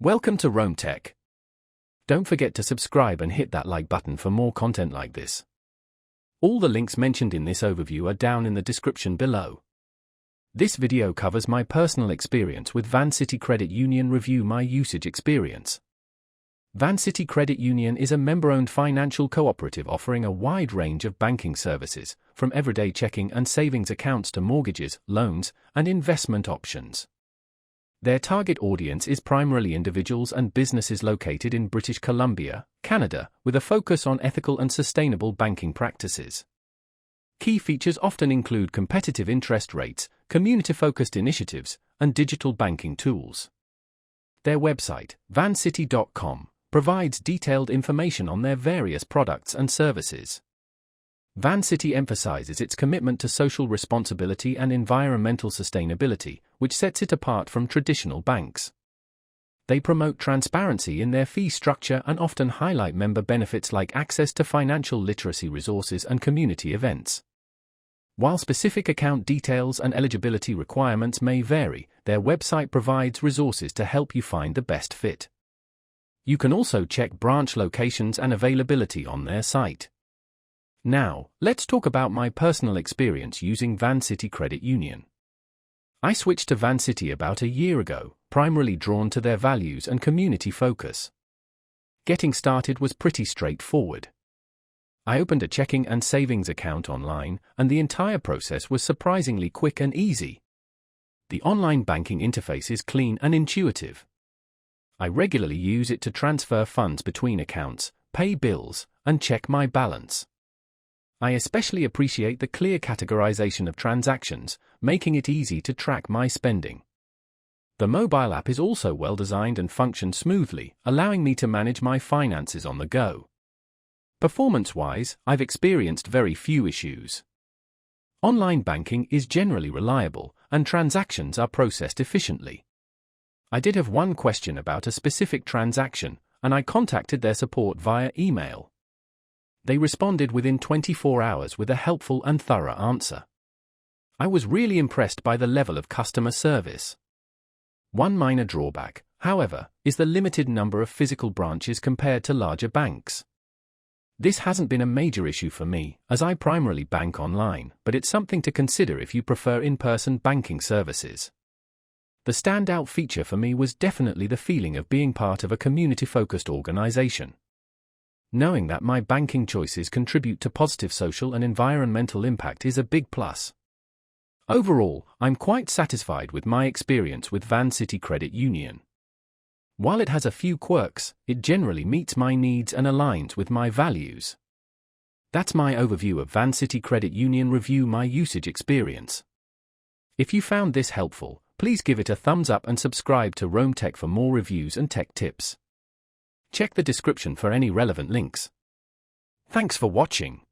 Welcome to Rome Tech. Don't forget to subscribe and hit that like button for more content like this. All the links mentioned in this overview are down in the description below. This video covers my personal experience with Vancity Credit Union. Review my usage experience. Vancity Credit Union is a member-owned financial cooperative offering a wide range of banking services, from everyday checking and savings accounts to mortgages, loans, and investment options. Their target audience is primarily individuals and businesses located in British Columbia, Canada, with a focus on ethical and sustainable banking practices. Key features often include competitive interest rates, community-focused initiatives, and digital banking tools. Their website, vancity.com, provides detailed information on their various products and services. Vancity emphasizes its commitment to social responsibility and environmental sustainability, which sets it apart from traditional banks. They promote transparency in their fee structure and often highlight member benefits like access to financial literacy resources and community events. While specific account details and eligibility requirements may vary, their website provides resources to help you find the best fit. You can also check branch locations and availability on their site. Now, let's talk about my personal experience using Vancity Credit Union. I switched to Vancity about a year ago, primarily drawn to their values and community focus. Getting started was pretty straightforward. I opened a checking and savings account online, and the entire process was surprisingly quick and easy. The online banking interface is clean and intuitive. I regularly use it to transfer funds between accounts, pay bills, and check my balance. I especially appreciate the clear categorization of transactions, making it easy to track my spending. The mobile app is also well designed and functions smoothly, allowing me to manage my finances on the go. Performance-wise, I've experienced very few issues. Online banking is generally reliable, and transactions are processed efficiently. I did have one question about a specific transaction, and I contacted their support via email. They responded within 24 hours with a helpful and thorough answer. I was really impressed by the level of customer service. One minor drawback, however, is the limited number of physical branches compared to larger banks. This hasn't been a major issue for me, as I primarily bank online, but it's something to consider if you prefer in-person banking services. The standout feature for me was definitely the feeling of being part of a community-focused organization. Knowing that my banking choices contribute to positive social and environmental impact is a big plus. Overall, I'm quite satisfied with my experience with Vancity Credit Union. While it has a few quirks, it generally meets my needs and aligns with my values. That's my overview of Vancity Credit Union. Review my usage experience. If you found this helpful, please give it a thumbs up and subscribe to Rome Tech for more reviews and tech tips. Check the description for any relevant links. Thanks for watching.